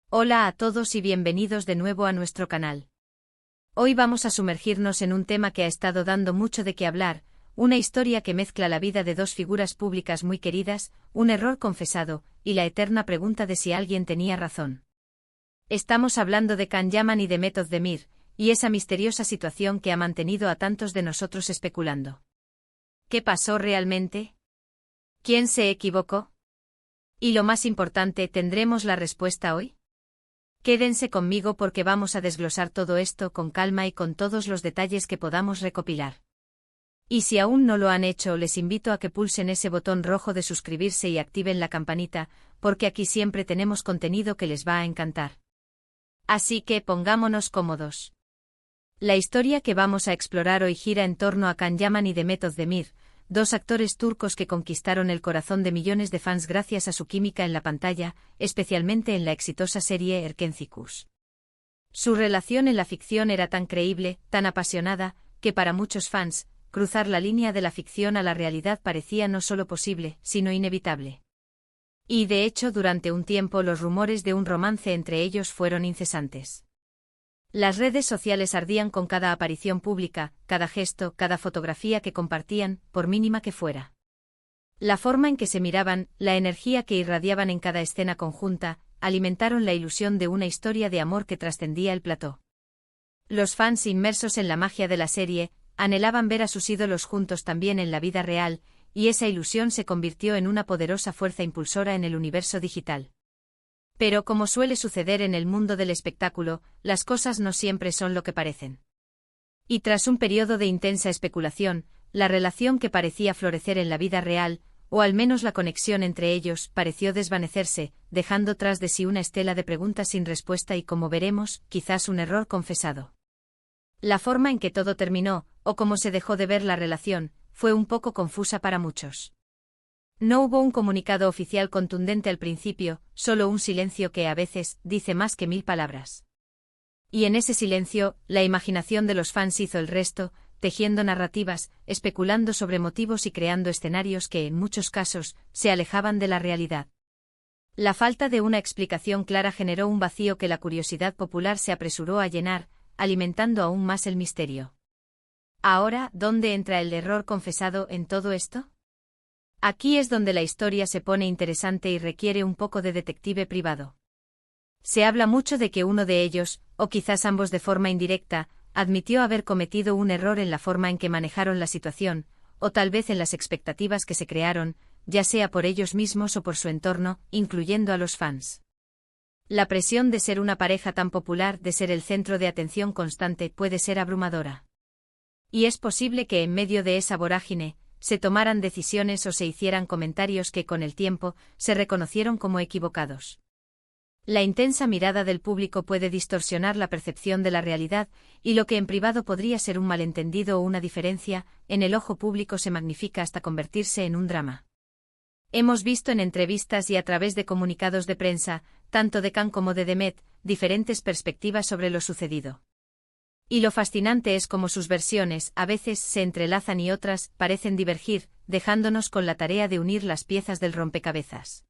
Hola a todos y bienvenidos de nuevo a nuestro canal. Hoy vamos a sumergirnos en un tema que ha estado dando mucho de qué hablar, una historia que mezcla la vida de dos figuras públicas muy queridas, un error confesado, y la eterna pregunta de si alguien tenía razón. Estamos hablando de Can Yaman y de Demet Özdemir, y esa misteriosa situación que ha mantenido a tantos de nosotros especulando. ¿Qué pasó realmente? ¿Quién se equivocó? Y lo más importante, ¿tendremos la respuesta hoy? Quédense conmigo porque vamos a desglosar todo esto con calma y con todos los detalles que podamos recopilar. Y si aún no lo han hecho, les invito a que pulsen ese botón rojo de suscribirse y activen la campanita, porque aquí siempre tenemos contenido que les va a encantar. Así que pongámonos cómodos. La historia que vamos a explorar hoy gira en torno a Can Yaman y Demet Özdemir, dos actores turcos que conquistaron el corazón de millones de fans gracias a su química en la pantalla, especialmente en la exitosa serie Erkenci. Su relación en la ficción era tan creíble, tan apasionada, que para muchos fans, cruzar la línea de la ficción a la realidad parecía no solo posible, sino inevitable. Y de hecho, durante un tiempo los rumores de un romance entre ellos fueron incesantes. Las redes sociales ardían con cada aparición pública, cada gesto, cada fotografía que compartían, por mínima que fuera. La forma en que se miraban, la energía que irradiaban en cada escena conjunta, alimentaron la ilusión de una historia de amor que trascendía el plató. Los fans inmersos en la magia de la serie, anhelaban ver a sus ídolos juntos también en la vida real, y esa ilusión se convirtió en una poderosa fuerza impulsora en el universo digital. Pero como suele suceder en el mundo del espectáculo, las cosas no siempre son lo que parecen. Y tras un periodo de intensa especulación, la relación que parecía florecer en la vida real, o al menos la conexión entre ellos, pareció desvanecerse, dejando tras de sí una estela de preguntas sin respuesta y, como veremos, quizás un error confesado. La forma en que todo terminó, o cómo se dejó de ver la relación, fue un poco confusa para muchos. No hubo un comunicado oficial contundente al principio, solo un silencio que a veces dice más que 1000 palabras. Y en ese silencio, la imaginación de los fans hizo el resto, tejiendo narrativas, especulando sobre motivos y creando escenarios que en muchos casos se alejaban de la realidad. La falta de una explicación clara generó un vacío que la curiosidad popular se apresuró a llenar, alimentando aún más el misterio. Ahora, ¿dónde entra el error confesado en todo esto? Aquí es donde la historia se pone interesante y requiere un poco de detective privado. Se habla mucho de que uno de ellos, o quizás ambos de forma indirecta, admitió haber cometido un error en la forma en que manejaron la situación, o tal vez en las expectativas que se crearon, ya sea por ellos mismos o por su entorno, incluyendo a los fans. La presión de ser una pareja tan popular, de ser el centro de atención constante, puede ser abrumadora. Y es posible que en medio de esa vorágine, se tomaran decisiones o se hicieran comentarios que con el tiempo se reconocieron como equivocados. La intensa mirada del público puede distorsionar la percepción de la realidad, y lo que en privado podría ser un malentendido o una diferencia, en el ojo público se magnifica hasta convertirse en un drama. Hemos visto en entrevistas y a través de comunicados de prensa, tanto de Can como de Demet, diferentes perspectivas sobre lo sucedido. Y lo fascinante es cómo sus versiones a veces se entrelazan y otras parecen divergir, dejándonos con la tarea de unir las piezas del rompecabezas.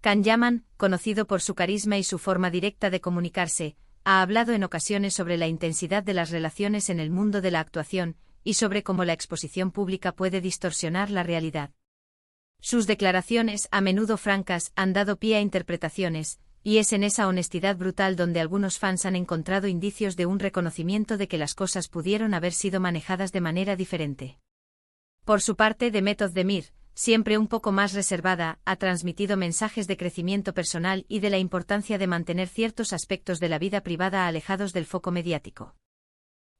Can Yaman, conocido por su carisma y su forma directa de comunicarse, ha hablado en ocasiones sobre la intensidad de las relaciones en el mundo de la actuación, y sobre cómo la exposición pública puede distorsionar la realidad. Sus declaraciones, a menudo francas, han dado pie a interpretaciones, y es en esa honestidad brutal donde algunos fans han encontrado indicios de un reconocimiento de que las cosas pudieron haber sido manejadas de manera diferente. Por su parte, Demet Özdemir, siempre un poco más reservada, ha transmitido mensajes de crecimiento personal y de la importancia de mantener ciertos aspectos de la vida privada alejados del foco mediático.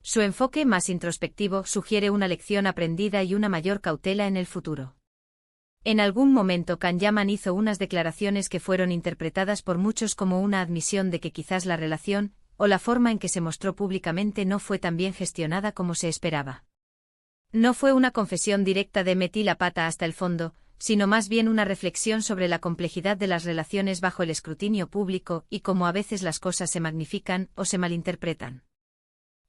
Su enfoque más introspectivo sugiere una lección aprendida y una mayor cautela en el futuro. En algún momento Can Yaman hizo unas declaraciones que fueron interpretadas por muchos como una admisión de que quizás la relación, o la forma en que se mostró públicamente no fue tan bien gestionada como se esperaba. No fue una confesión directa de metí la pata hasta el fondo, sino más bien una reflexión sobre la complejidad de las relaciones bajo el escrutinio público y cómo a veces las cosas se magnifican o se malinterpretan.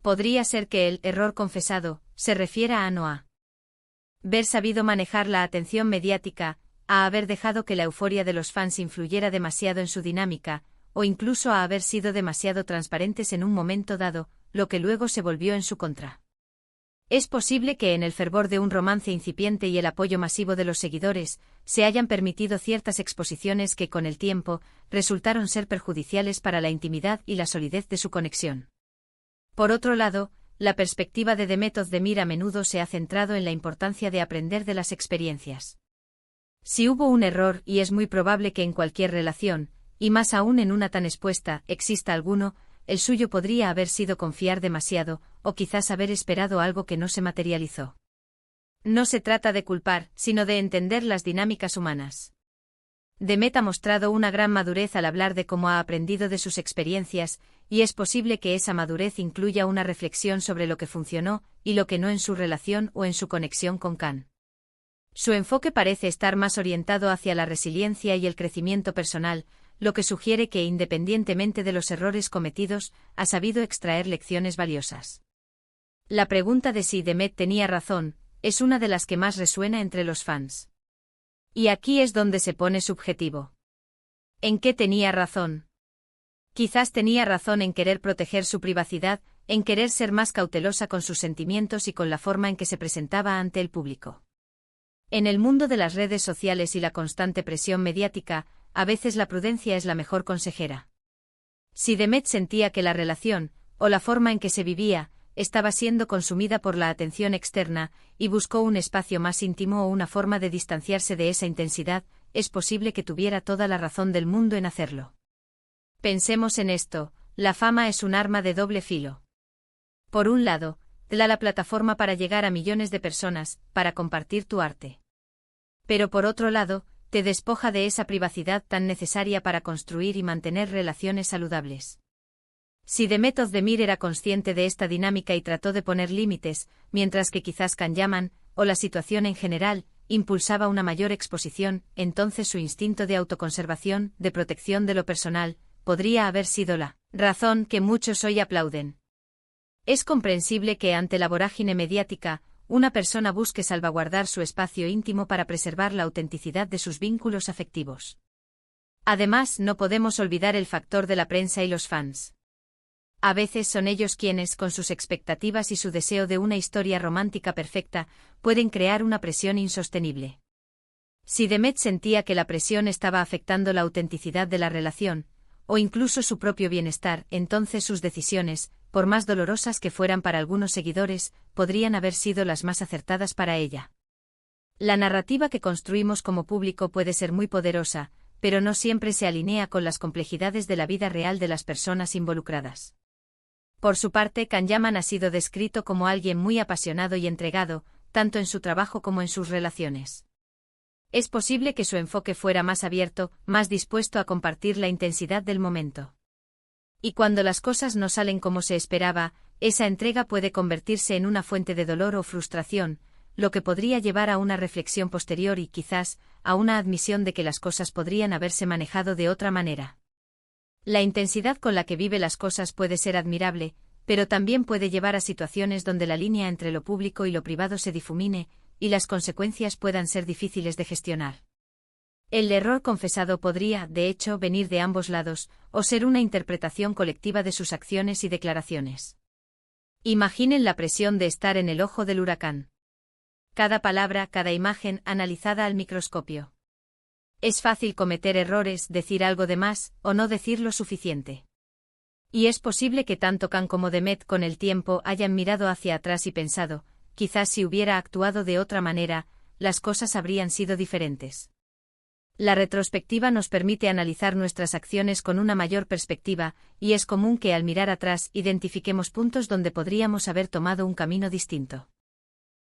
Podría ser que el error confesado se refiera a no a ver sabido manejar la atención mediática, a haber dejado que la euforia de los fans influyera demasiado en su dinámica, o incluso a haber sido demasiado transparentes en un momento dado, lo que luego se volvió en su contra. Es posible que en el fervor de un romance incipiente y el apoyo masivo de los seguidores, se hayan permitido ciertas exposiciones que con el tiempo, resultaron ser perjudiciales para la intimidad y la solidez de su conexión. Por otro lado, la perspectiva de Demet Özdemir a menudo se ha centrado en la importancia de aprender de las experiencias. Si hubo un error, y es muy probable que en cualquier relación, y más aún en una tan expuesta, exista alguno, el suyo podría haber sido confiar demasiado, o quizás haber esperado algo que no se materializó. No se trata de culpar, sino de entender las dinámicas humanas. Demet ha mostrado una gran madurez al hablar de cómo ha aprendido de sus experiencias, y es posible que esa madurez incluya una reflexión sobre lo que funcionó y lo que no en su relación o en su conexión con Can. Su enfoque parece estar más orientado hacia la resiliencia y el crecimiento personal, lo que sugiere que independientemente de los errores cometidos, ha sabido extraer lecciones valiosas. La pregunta de si Demet tenía razón, es una de las que más resuena entre los fans. Y aquí es donde se pone subjetivo. ¿En qué tenía razón? Quizás tenía razón en querer proteger su privacidad, en querer ser más cautelosa con sus sentimientos y con la forma en que se presentaba ante el público. En el mundo de las redes sociales y la constante presión mediática, a veces la prudencia es la mejor consejera. Si Demet sentía que la relación, o la forma en que se vivía, estaba siendo consumida por la atención externa, y buscó un espacio más íntimo o una forma de distanciarse de esa intensidad, es posible que tuviera toda la razón del mundo en hacerlo. Pensemos en esto, la fama es un arma de doble filo. Por un lado, te da la plataforma para llegar a millones de personas, para compartir tu arte. Pero por otro lado, te despoja de esa privacidad tan necesaria para construir y mantener relaciones saludables. Si Demet Özdemir era consciente de esta dinámica y trató de poner límites, mientras que quizás Can Yaman, o la situación en general, impulsaba una mayor exposición, entonces su instinto de autoconservación, de protección de lo personal, podría haber sido la razón que muchos hoy aplauden. Es comprensible que ante la vorágine mediática, una persona busque salvaguardar su espacio íntimo para preservar la autenticidad de sus vínculos afectivos. Además, no podemos olvidar el factor de la prensa y los fans. A veces son ellos quienes, con sus expectativas y su deseo de una historia romántica perfecta, pueden crear una presión insostenible. Si Demet sentía que la presión estaba afectando la autenticidad de la relación, o incluso su propio bienestar, entonces sus decisiones, por más dolorosas que fueran para algunos seguidores, podrían haber sido las más acertadas para ella. La narrativa que construimos como público puede ser muy poderosa, pero no siempre se alinea con las complejidades de la vida real de las personas involucradas. Por su parte, Can Yaman ha sido descrito como alguien muy apasionado y entregado, tanto en su trabajo como en sus relaciones. Es posible que su enfoque fuera más abierto, más dispuesto a compartir la intensidad del momento. Y cuando las cosas no salen como se esperaba, esa entrega puede convertirse en una fuente de dolor o frustración, lo que podría llevar a una reflexión posterior y quizás, a una admisión de que las cosas podrían haberse manejado de otra manera. La intensidad con la que vive las cosas puede ser admirable, pero también puede llevar a situaciones donde la línea entre lo público y lo privado se difumine, y las consecuencias puedan ser difíciles de gestionar. El error confesado podría, de hecho, venir de ambos lados, o ser una interpretación colectiva de sus acciones y declaraciones. Imaginen la presión de estar en el ojo del huracán. Cada palabra, cada imagen, analizada al microscopio. Es fácil cometer errores, decir algo de más, o no decir lo suficiente. Y es posible que tanto Can como Demet con el tiempo hayan mirado hacia atrás y pensado, quizás si hubiera actuado de otra manera, las cosas habrían sido diferentes. La retrospectiva nos permite analizar nuestras acciones con una mayor perspectiva, y es común que al mirar atrás identifiquemos puntos donde podríamos haber tomado un camino distinto.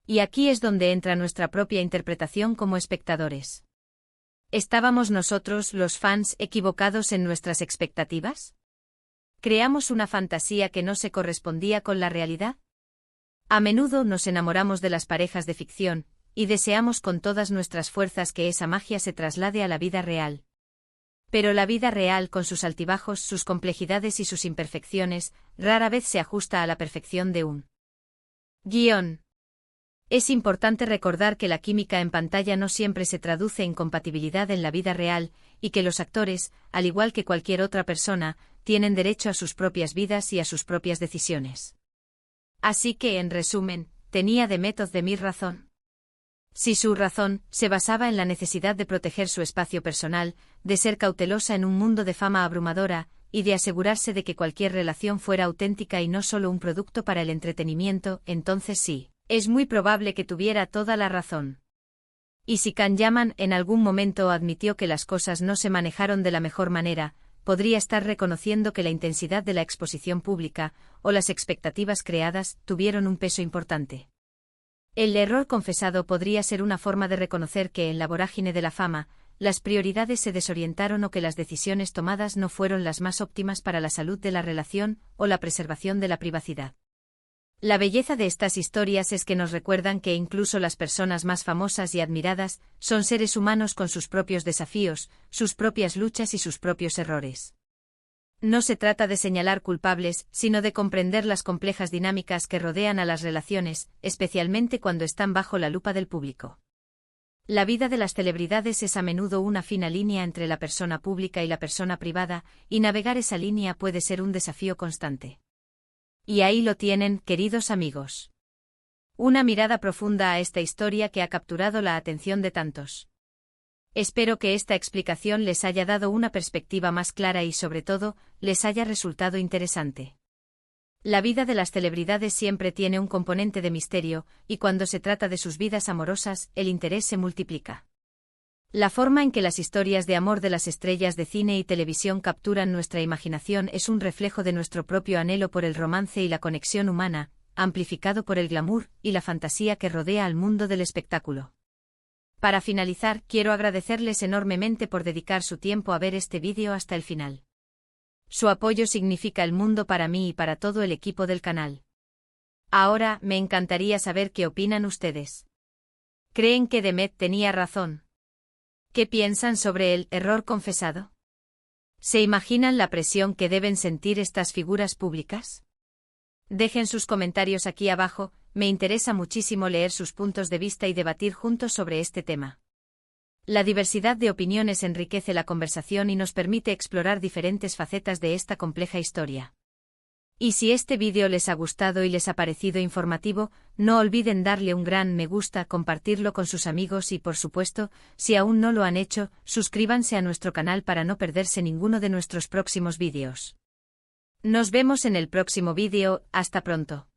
Y aquí es donde entra nuestra propia interpretación como espectadores. ¿Estábamos nosotros, los fans, equivocados en nuestras expectativas? ¿Creamos una fantasía que no se correspondía con la realidad? A menudo nos enamoramos de las parejas de ficción, y deseamos con todas nuestras fuerzas que esa magia se traslade a la vida real. Pero la vida real, con sus altibajos, sus complejidades y sus imperfecciones, rara vez se ajusta a la perfección de un guión. Es importante recordar que la química en pantalla no siempre se traduce en compatibilidad en la vida real, y que los actores, al igual que cualquier otra persona, tienen derecho a sus propias vidas y a sus propias decisiones. Así que, en resumen, tenía Demet Özdemir razón. Si su razón se basaba en la necesidad de proteger su espacio personal, de ser cautelosa en un mundo de fama abrumadora, y de asegurarse de que cualquier relación fuera auténtica y no solo un producto para el entretenimiento, entonces sí, es muy probable que tuviera toda la razón. Y si Can Yaman en algún momento admitió que las cosas no se manejaron de la mejor manera, podría estar reconociendo que la intensidad de la exposición pública, o las expectativas creadas, tuvieron un peso importante. El error confesado podría ser una forma de reconocer que en la vorágine de la fama, las prioridades se desorientaron o que las decisiones tomadas no fueron las más óptimas para la salud de la relación o la preservación de la privacidad. La belleza de estas historias es que nos recuerdan que incluso las personas más famosas y admiradas son seres humanos con sus propios desafíos, sus propias luchas y sus propios errores. No se trata de señalar culpables, sino de comprender las complejas dinámicas que rodean a las relaciones, especialmente cuando están bajo la lupa del público. La vida de las celebridades es a menudo una fina línea entre la persona pública y la persona privada, y navegar esa línea puede ser un desafío constante. Y ahí lo tienen, queridos amigos. Una mirada profunda a esta historia que ha capturado la atención de tantos. Espero que esta explicación les haya dado una perspectiva más clara y, sobre todo, les haya resultado interesante. La vida de las celebridades siempre tiene un componente de misterio, y cuando se trata de sus vidas amorosas, el interés se multiplica. La forma en que las historias de amor de las estrellas de cine y televisión capturan nuestra imaginación es un reflejo de nuestro propio anhelo por el romance y la conexión humana, amplificado por el glamour y la fantasía que rodea al mundo del espectáculo. Para finalizar, quiero agradecerles enormemente por dedicar su tiempo a ver este vídeo hasta el final. Su apoyo significa el mundo para mí y para todo el equipo del canal. Ahora, me encantaría saber qué opinan ustedes. ¿Creen que Demet tenía razón? ¿Qué piensan sobre el error confesado? ¿Se imaginan la presión que deben sentir estas figuras públicas? Dejen sus comentarios aquí abajo, me interesa muchísimo leer sus puntos de vista y debatir juntos sobre este tema. La diversidad de opiniones enriquece la conversación y nos permite explorar diferentes facetas de esta compleja historia. Y si este vídeo les ha gustado y les ha parecido informativo, no olviden darle un gran me gusta, compartirlo con sus amigos y, por supuesto, si aún no lo han hecho, suscríbanse a nuestro canal para no perderse ninguno de nuestros próximos vídeos. Nos vemos en el próximo vídeo, hasta pronto.